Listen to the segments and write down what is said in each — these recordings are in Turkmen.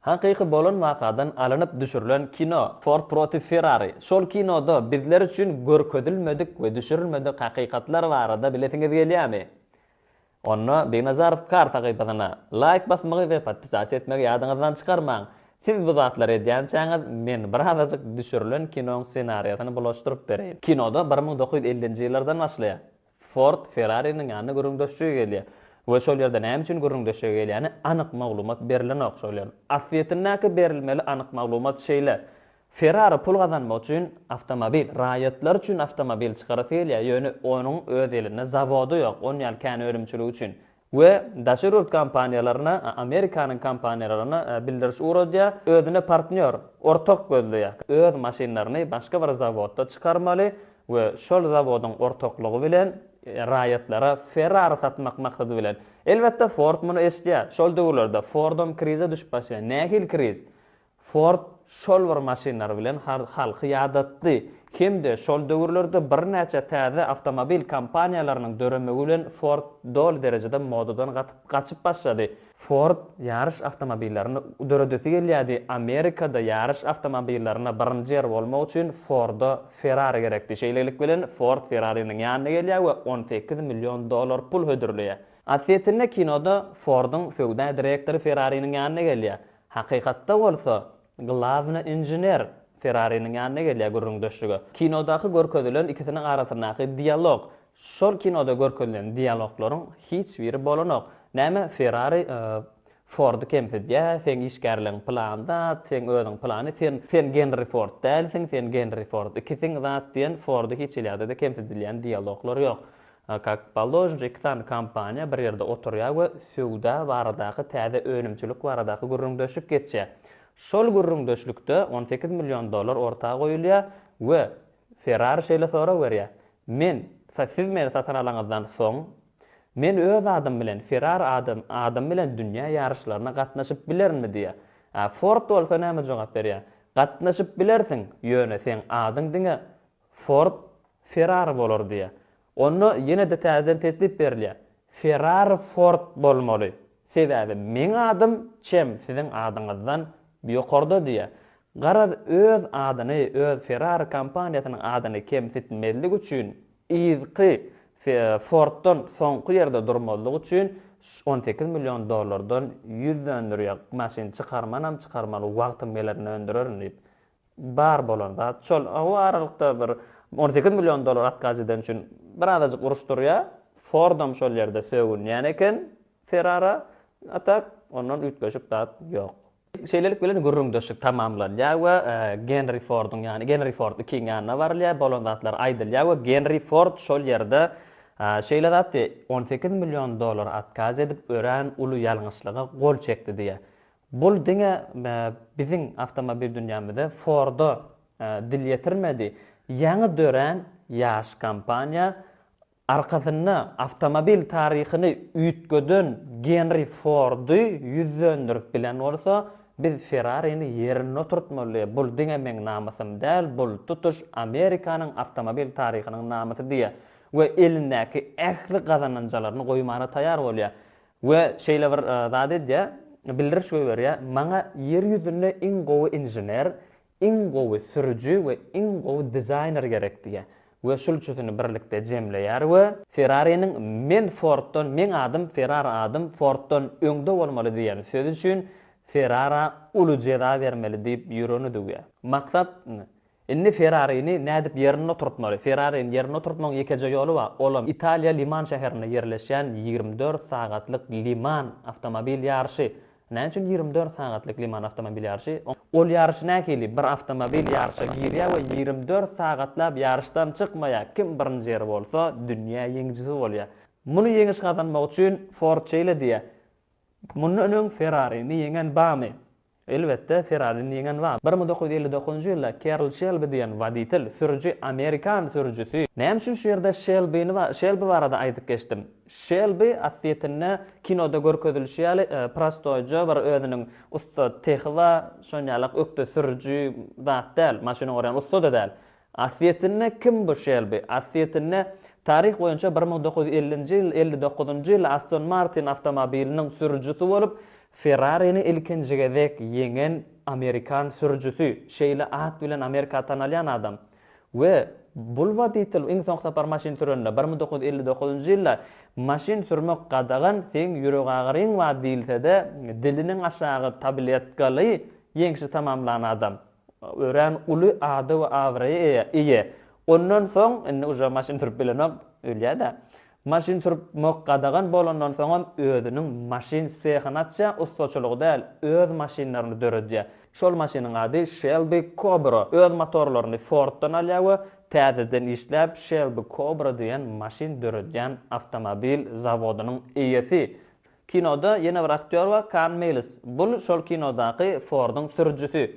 Haqiqi bolan vaqadan alınıp düşürülen kino Ford protiv Ferrari. Şol kinoda bizler üçün görkezilmedik we düşürülmedik haqiqatlar barada biletiňiz gelýärmi? Onu Begnazarov kar tagypyna like basmagy we podpisasiya etmegi ýadyňyzdan çykarmaň. Siz bu zatlar edýänçäňiz men bir hazajyk düşürülen kinoň senariýasyny bulaşdyryp bereyim. Kinoda 1950-nji ýyllardan başlaýar. Ford Ferrari'nin ýanyna görüňdeşigi gelýär. We şol ýerde näme üçin görüňdeşigi gelýäni anyk maglumat berilen şol ýer. Aslyndaky berilmeli anyk maglumat şeýle. Ferrari pul gazanmak üçin avtomobil, raýatlar üçin avtomobil çykaryp gelýär. Ýöne onuň öz elinde zawody ýok, on ýal kän örümçiligi üçin. We daşurut kampaniýalaryna, Amerikanyň kampaniýalaryna bildiriş uradýar, özüne partner, ortak gözleýär. Öz maşinlaryny başga bir zawodda çykarmaly we şol zawodyň ortaklygy bilen raýatlara Ferrari satmak maksady bilen. Elbetde Ford muny esdýär. Şol döwürlerde Ford'um krize düşüp başlaýar. Nähil kriz? Ford şol bir maşinlar bilen halky ýadatdy. Kimde şol döwürlerde bir näçe täze avtomobil kampaniýalarynyň döremegi bilen Ford dol derejede modadan gaçyp başlady. Ford ýarış avtomobillaryny döredesi gelýärdi. Amerikada ýarış avtomobillaryna birinji ýer bolmak üçin Ford'a Ferrari gerekdi. Şeýlelik bilen Ford Ferrari'niň ýanyna gelýär we $18 milyon pul hödürleýär. Aslynda kinoda Ford'un söwda direktory Ferrari'niň ýanyna gelýär. Hakykatda bolsa glavny inžener Ferrari'niň ýanyna gelýär görüňdeşigi. Kinodaky görkezelen ikisiniň arasyndaky dialog. Şol kinoda görkezelen dialoglaryň hiç biri bolanok. Näme Ferrari Ford'u kemsedýär, sen işgärliň planda, sen özüň plany, sen Henry Ford dälsiň, sen Henry Ford. Ikisiň zat diýen Ford'u hiç ýerde kemsedilýän dialoglar ýok. Как положено, ikisi kampaniýa bir ýerde oturýar we söwda baradaky täze önümçilik baradaky görüňdeşik geçýär. Şol görüňdeşlikde $18 milyon ortaga goýulýar we Ferrari şeýle sonra berýär. Siz meni satan alaňyzdan soň men öz adam bilen Ferrari adam bilen dünýä ýarışlaryna gatnaşyp bilermi diýär. Ford bolsa näme jogap berýär? Gatnaşyp bilersiň, ýöne sen adyň diňe Ford Ferrari bolar diýär. Onu ýene de täzeden teklip berilýär. Ferrari Ford bolmaly. Sebäbi men adym çem siziň adyňyzdan ýokarda diýär. Garaz öz adyny, öz Ferrari kompaniýasynyň adyny kemsitmelik üçin izqi Ford'dan soňky ýerde durmalyk üçin $18 milyon $100 maşin çykarmaly wagtym melerini öndürerin diýip bar bolan zat şol o aralykda bir $18 milyon atkaz eden üçin bir azajyk uruşdurýar. Ford'am şol ýerde söwünýän eken Ferrari atak ondan ütgeşip zat ýok. Şeýlelik bilen görüňdeşik tamamlanýar we Henry Ford'un ýani Henry Ford iki ýanyna barylýar, bolan zatlar aýdylýar we Henry Ford şol ýerde şeýle zatdy $18 milyon atkaz edip ören uly ýalňyçlyga gol çekdi diýär. Bul diňe biziň avtomobil dünýämizde Ford'a dil ýetirmedi. Ýaňy dören ýaş kampaniýa arkasynda avtomobil taryhyny üýtgeden Henry Ford'u ýüzlendirip bilen bolsa biz Ferrari'ni ýerine oturtmaly. Bul diňe meň namasym däl, bul tutuş Amerikanyň avtomobil taryhynyň namasy diýär. We elindäki ähli gazananjalaryny goýmana taýar bolýar. We şeýle bir zat edýär, bildiriş berýär, maňa ýer ýüzünde iň gowy inžener, iň gowy sürüji we iň gowy dizaýner gerek diýär. We şol üçin birlikde jemleýär we Ferrari'niň men Ford'dan, men adym Ferrari adym Ford'dan öňde bolmaly diýen söz üçin Ferrari uly jeda bermeli diýip ýürüni diýär. Maksat inni Ferrari'ni nädip ýerine oturtmaly. Ferrari'ni ýerine oturtmaň ýekeje ýoly bar. Olam Italiýa Liman şäherinde ýerleşen 24 sagatlyk Liman avtomobil ýarşy. Näme üçin 24 sagatlyk Liman avtomobil ýarşy? Ol ýarşy näkeli? Bir avtomobil ýarşa girýär we 24 sagatlap ýarşdan çykmaýar. Kim birinji ýer bolsa, dünýä ýeňjisi bolýar. Muny ýeňiş gazanmak üçin Ford şeýle diýär. Muny öňüň Ferrari'ni ýeňen bamy? Elbetde Ferrari'ni ýeňen bar. 1959-njy ýylda Carroll Shelby diýen waditel, sürüji, Amerikan sürüjisi. Näme üçin şu ýerde Shelby barada aýdyp geçdim. Shelby aslynda kinoda görkezilýär, prostoýja bir özüniň usta tehwa, şonýalyk ökde sürüji zat däl, maşyna ören usta da däl. Aslynda kim bu Shelby? Aslynda tarih boýunça 1950-nji ýyl, 59-njy ýyl Aston Martin avtomobiliniň sürüjisi bolup Ferrari'ni ilkinjigedek yengen Amerikan sürücüsü, şeýle at bilen Amerika tanalyan adam. Ve bul waditil iň soňra par maşin türünde 1959-njy ýylda maşin sürmek gadagan sen ýürek agyryň wadiltede diliniň aşağı tabiletgaly ýeňşi tamamlanan adam. Ören uly ady we awraya eýe. Ondan soň indi uja maşin sürüp bilenek ölýär-de. Maşin sürmek gadagan bolandan soň özüniň maşin sehini açja, ustaçylygy däl, öz maşinlaryny döredýär. Şol maşiniň ady Shelby Cobra. Öz motorlaryny Ford'dan alýar we täzeden işläp Shelby Cobra diýen maşin döredýän awtomobil zawodynyň eýesi. Kinoda ýene bir aktyor we Can Miles. Bul şol kinodaky Ford'un sürücüsü.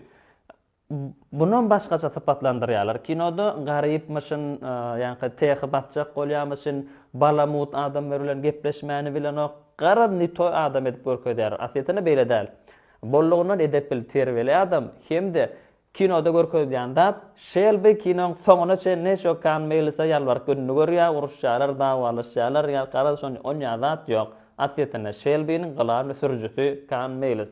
Bundan başgaça sypatlandyrýarlar. Kinoda garypmyşyn, ýani tehi batjak bolýarmyşyn, balamut adam bilen gepleşmäni bilen o garany toy adam edip görkezýär. Aslynda beýle däl. Bollugyndan edep bil terweli adam hemde kinoda görkezýände Shelby kinoň soňuna çen neşe Can Miles'a ýalbaryp günni görýär, uruşýarlar, dawalaşýarlar, ýa gara şonu onýazat ýok. Aslynda Shelby'niň gılan sürücüsü Can Miles.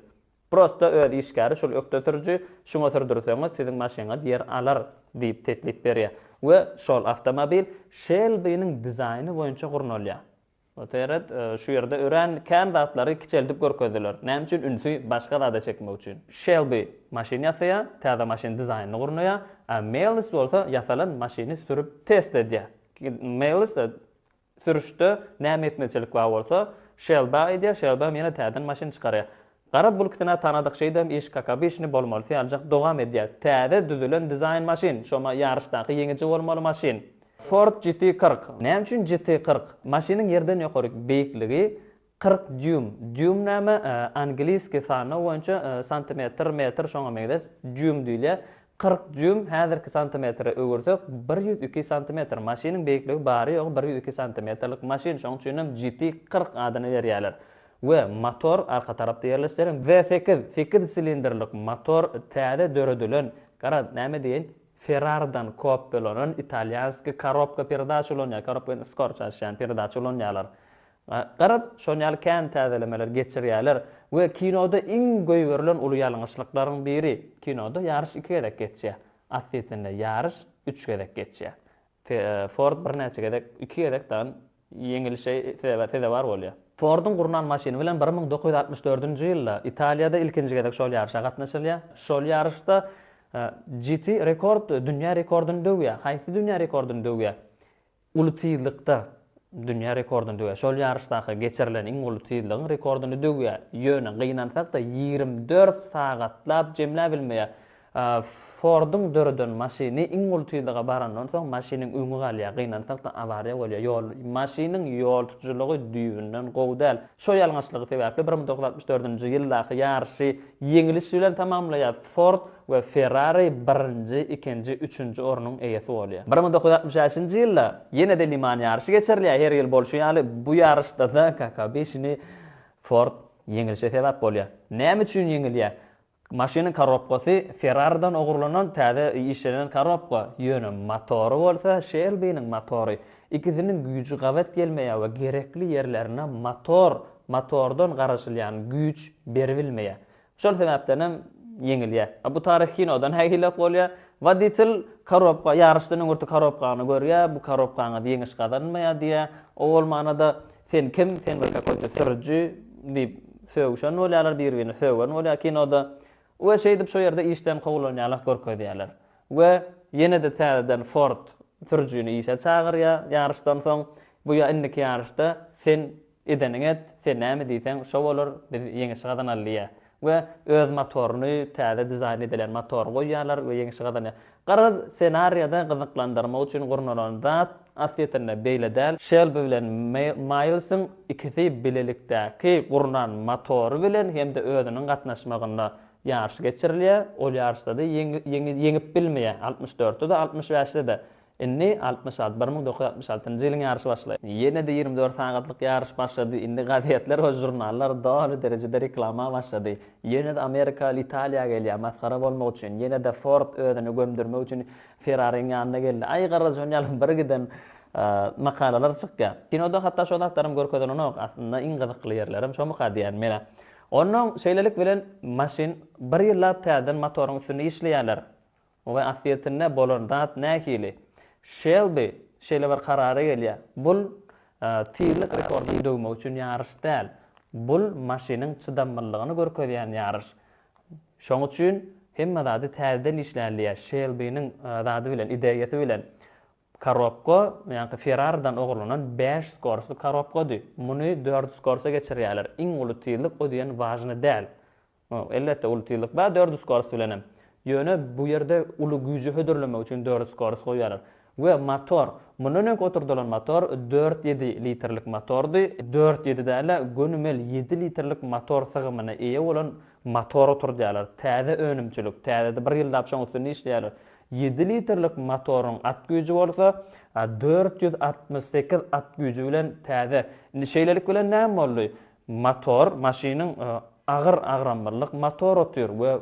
Prosta öz işgäri şol öktötürjü şoňa sürdürseňiz siziň maşyna diýer alar diýip teklip berýär. We şol awtomobil Shelby'niň dizaýny boýunça gurnalýar. Oteret şu ýerde ören kandidatlary kiçeldip görkezdiler. Näme üçin ünsü başga da çekmek üçin. Shelby maşyn ýasaýar, täze maşyn dizaýnyny gurnaýar, Miles bolsa ýasalan maşyny sürüp test edýär. Miles sürüşde näme etmeçilik bar bolsa, Shelby edýär, Shelby ýene täzeden maşyn çykarýar. Garap bulkitine tanadık şeydem iş kakabişini bolmalysa ancak dogam edýär. Täze düzülen dizayn maşin, şoma yarışdaky yeňiçi bolmaly maşin. Ford GT40. Näme üçin GT40? Maşynyň ýerden ýokaryk beýikligi 40 düym. Düym näme? Angliski sany boýunça santimetr, metr şoňa meňdes düym diýilýär. 40 düym häzirki santimetre öwürsek 102 santimetr. Maşynyň beýikligi bary ýok 102 santimetrlik maşin. Şoň üçin GT40 adyny berýärler. Ve motor arka tarapda yerleştiren V8 silindirlik motor täze döredilen gara näme diýen Ferrari'dan kopyalanan italyanski коробка передач bolýar, коробка skorçaşan передач bolýarlar. Gara şonýal kän täzelemeler geçirýärler we kinoda iň goý verilen uly ýalňyşlyklaryň biri kinoda ýarış 2 gedek geçýär. Aslynda ýarış 3 gedek geçýär. Ford bir näçe gedek 2 gedekden ýeňilşe sebäbi bar bolýar. Ford'un gurunan maşini bilen 1964-nji ýylda Italiýada ilkinji gedek şol ýarşa gatnaşylýar. Şol ýarışda GT rekord, dünýä rekorduny döwýär. Haýsy dünýä rekorduny döwýär? Uly tyýlykda dünýä rekorduny döwýär. Şol ýarışdaky geçirilen iň uly tyýlygyň rekorduny döwýär. Ýöne gynansak da 24 sagatlap jemläp bilmeýär. Ford'un dörden maşini iň uly tyýlyga barandan soň maşiniň öňü galýar, gynansak da awariýa bolýar. Ýol maşiniň ýol tutujylygy düýünden gowdal. Şo ýalňaçlygy sebäpli 1964-nji ýyldaky ýarşy ýeňiliş bilen tamamlaýar. Ford we Ferrari 1-nji, 2-nji, 3-nji ornuň eýesi bolýar. 1966-njy ýylda ýene-de Le Mans ýarşy geçirilýär. Her ýyl bolşýaly bu ýarışda da KK5-ni Ford ýeňilişe sebäp bolýar. Näme üçin ýeňilýär? Maşynyň korobkasy Ferrari'dan ogurlanan täze işlenen korobka. Ýöne motory bolsa Shelby'niň motory. İkisiniň güýji gawat gelmeýär we gerekli ýerlerine motordan garaşylýan güýç berilmeýär. Şol sebäpden ýeňilýär. Bu tarih kinodan häýhilek bolýar. Waditil korobka ýarışdan öňürti korobkany görýär. Bu korobkany ýeňiş kazanmaýar diýär. O bolmanyda sen kim? Sen bir kakoýda sürüjü diýip söwüşen bolýarlar, bir-birini söwgen bolýar kinoda. We şeýdip şo ýerde işden gowulanýarlar görkezýärler. We ýene-de täzeden Ford sürüjüni işe çagyrýar ýarışdan soň. Bu ýa-indiki ýarışda sen edening et, sen näme diýsen şo bolar, biz ýeňiş kazanalýar. We öz motoruny täze dizayn edilen motor goýýarlar we ýeňiş kazanýar. Gara senariýada gyzyklandyrmak üçin gurnalan zat aslynda beýle däl. Shelby bilen Miles'yň ikisi bilelikdäki gurnan motory bilen hem-de özüniň gatnaşmagynda ýarşy geçirilýär. Ol ýarşda da ýeňip bilmeýär. 64-de de 65-de de. Indi 1966-njy ýylyň ýarşy başlaýar. Ýene-de 24 sagatlyk ýarşy başlady. Indi gazetler we jurnallar däli derejede reklama başlady. Ýene-de Amerika, Italiýa gelýär maskara bolmak üçin. Ýene-de Ford özüni gömdürmek üçin Ferrari'ň ýanyna geldi. Ay garaşanýalyň bir giden makalalar çykýar. Kinoda hatda şo zatlarym görkezenen ok. Aslynda iň gyzykly ýerlerim şo mukadiýan mena. Onun şeylelik bilen maşin bir yıllap täden motorun üstünde işleýärler. We asliyetinde bolan zat näkili? Shelby şeýle bir karara gelýär. Bul tiýlik rekordy döwmek üçin ýarış däl. Bul maşiniň çydamlylыgyny görkezýän ýarış. Şoň üçin hemme zady täzeden işlänýär. Shelby'niň zady bilen, ideýasy bilen. Karobka, yani Ferrari'dan oğlanan 5 skorslu karobkady. Muny 4 skorsa geçirýärler. Iň uly tiýlik o diýen wajyny däl. Elbetde uly tiýlik ba 4 skors bilenem. Ýöne bu ýerde uly güýji hödürlemek üçin 4 skors goýarlar. We motor, munyň oturdulan motor 4-7 litrlik motordy. 4-7 däle gönümel 7 litrlik motor sygymyna eýe bolan motor oturdýarlar. Täze önümçilik, täze bir ýylda şoň üstünde işleýärler. 7 litrlik motorun at gücü bolsa 468 at gücü bilen täze. Şeýlelik bilen näme boldy? Motor, maşiniň agyr motor otur we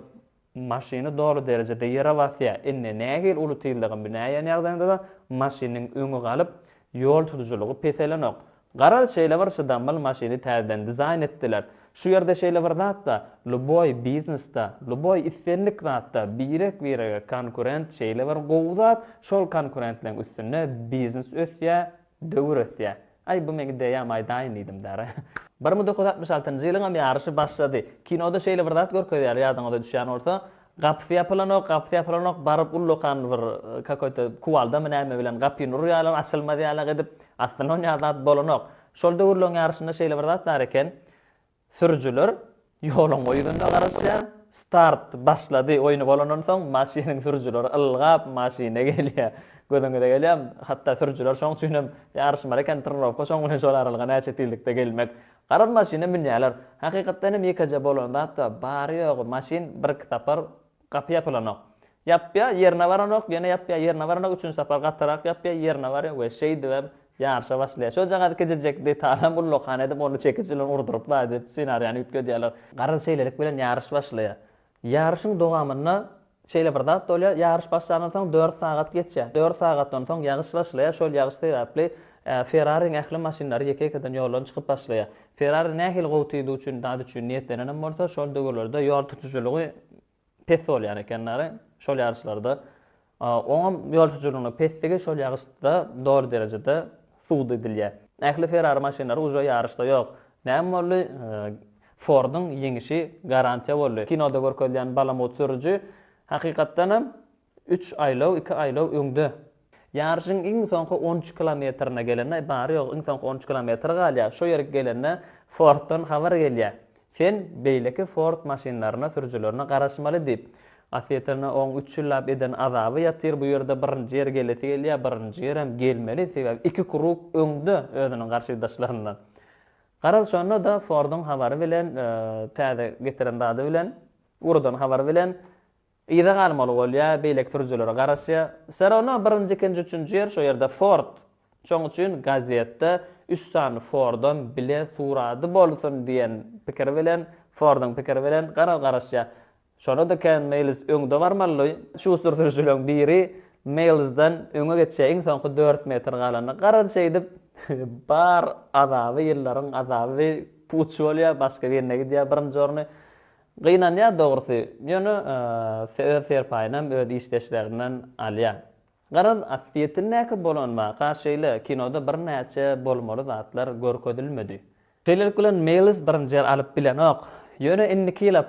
maşiny dolu derejede ýere basýar. Enne nägil uly tiýildiğin binäýän ýagdaýynda da maşiniň öňü galyp ýol tutujylygy peselenok. Garal şeýle bir şydamly maşiny täzeden dizayn etdiler. Şu ýerde şeýle bir zatda, luboy biznesde, luboy islenlik zatda birek konkurent şeýle bir gowzat, şol konkurentleň üstüne biznes ösýär, döwür ösýär. Ay bu meni diýär maýdaýyn diýdim däre. 1966-njy ýylyň ýaryşy başlady. Kinoda şeýle bir zat görkezýär, ýadyňyza düşýän bolsa, gapy ýapylanok baryp ullokan bir kakoýta kuwalda näme bilen gapyny urýarlar, açylmadyarlar edip, aslında o zat bolanok. Şol döwürlüň ýaryşynda şeýle bir zat bar eken. Sürücüler ýoluň oýunda garaşýar. Start başlady, oýuny bolandan soň maşiniň sürücüleri ylgap maşine gelýär. Gödüňde gelýär. Hatda sürücüler şoň üçin hem ýarışmar eken tırnawka şoň üçin şol aralyga näçe tillikde gelmek. Garan maşine minýärler. Hakykatdan hem ýekaja bolanda hatda bary ýok maşin bir tapar gapy ýapylanok. Ýapýa ýerine baranok, ýene ýapýa ýerine baranok üçin sapar gattyrak ýapýa ýerine barýar we şeýdi ýarşa başlaýar. Şo jagaty kejek detalam bul lokan edip onu çekiçilen urdurup baýdy senariýany ütkedýärler. Garal şeýlelik bilen ýarış başlaýar. Ýarışyň dowamyna şeýle bir zat bolýar. Ýarış başlandan soň 4 sagat geçýär. 4 sagatdan soň ýagyş başlaýar. Şol ýagyş täzäpli Ferrari'ň ähli maşinlary ýeke-ýekeden ýoldan çykyp başlaýar. Ferrari nähil gowtydy üçin dady üçin niýetlenenen bolsa, şol döwürlerde ýol tutujylygy pes bolýar ekenler. Şol ýarışlarda oňam ýol tutujylygyny pesligi şol ýagyşda dogry derejede suwd edilýär. Ähli Ferrari maşinlary uja ýarışda ýok. Näme boldy? Ford'un yeňişi garantiýa boldy. Kinoda görkezýän balamot sürüjü hakykatdan hem 3 aýlaw, 2 aýlaw öňde. Ýarışyň iň soňky 13 kilometrine gelende bary ýok, iň soňky 13 kilometr galýar. Şo ýere gelende Ford'dan habar gelýär. Sen beýleki Ford maşinlaryna, sürüjülerine garaşmaly diýip asliyetine 13 ýyllap eden azaby ýatyr bu ýerde birinji ýer gelýär, birinji ýer hem gelmeli sebäp 2 kruk öňde özüniň garşydaşlaryndan. Garal şonda da Ford'un habary bilen täze getiren dady bilen urdan habar bilen ýa-da galmaly bolýar, beýlek sürüjülere garaşýar. Serona birinji, ikinji, üçünji ýer şo ýerde Ford. Şoň üçin gazetde 3 sany Ford'dan bile surady bolsun diýen pikir bilen, Ford'un pikiri bilen garal garaşýar. Şonu da Ken Miles öňde barmaly. Şu sürüjüleň biri Miles'dan öňe geçýär. Iň soňky 4 metr galany garan şeýdip bar azaby ýyllaryň azaby puç bolýar, başga ýerine gidýär birinji orny. Gynanýar dogrusy. Ýöne serpaýynam öz işleşlerinden alýar. Garan asliyetini näke bolanma, gaşeýle kinoda bir näçe bolmaly zatlar görkezilmedi. Şeýlelik bilen Miles birinji ýer alyp bilenok. Ýöne inniki ýyla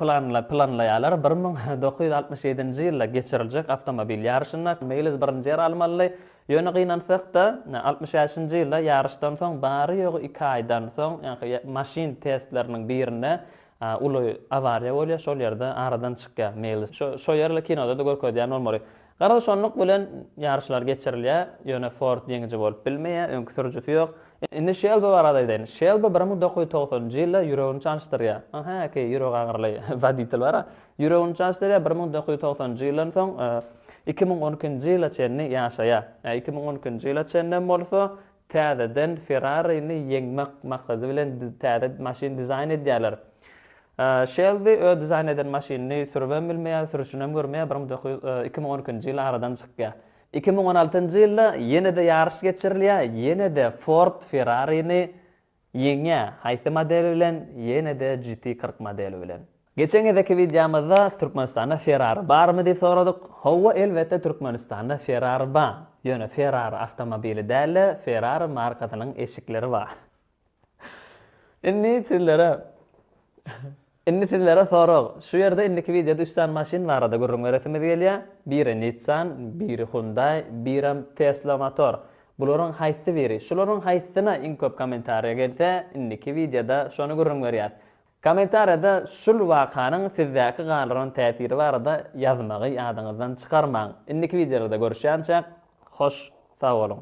planlaýarlar 1967-nji ýylda geçiriljek awtomobil ýarşyna Miles birinji ýer almaly. Ýöne gynansak da 65-nji ýylda ýarışdan soň bary ýok 2 aýdan soň maşin testleriniň birine uly awariýa bolýar, şol ýerde aradan çykýar Miles. Şo ýerle kinoda da görkezýän bolmaly. Garal şonluk bilen ýarışlar geçirilýär. Ýöne Ford ýeňiji bolup bilmeýär, öňkü sürüjüsi ýok. Indi Shelby barada edeň. Shelby 1990-njy ýylda ýüregini çanşdyrýar. Ýüregi agyryly waditel bar. Ýüregini çanşdyrýar 1990-njy ýyldan soň 2012-nji ýyla çenni ýaşaýar. 2012-nji ýyla çenden bolsa täzeden Ferrari'ni ýeňmek maksady bilen täze maşin dizayn edýärler. Shelby ö dizayn eden maşinini sürben bilmeýär, sürüşünem görmeýär 2012-nji ýyl aradan çykýar. 2016-njy ýylda ýene-de ýarış geçirilýär, ýene-de Ford Ferrari'ni Yeni haysi modeli bilen yine de GT40 modeli bilen. Geçen edeki videomuzda Türkmenistan'da Ferrari bar mı diye soradık. Hova elbette Türkmenistan'da Ferrari bar. Yani Ferrari avtomobili değil, Ferrari markasının eşikleri var. Inni sizlere soruq. Şu yerde indiki videoda 3 tane maşin var da görüň veresimiz gelýär. Biri Nissan, biri Hyundai, biri Tesla motor. Bularyň haýsy biri? Şolaryň haýsyna iň köp kommentariýa gelse, indiki videoda şonu görüň berýär. Kommentariýada şul wakanyň sizdäki galaryň täsiri barada ýazmagy ýadyňyzdan çykarmaň. Indiki videoda görüşýänçä, hoş, sag bolun.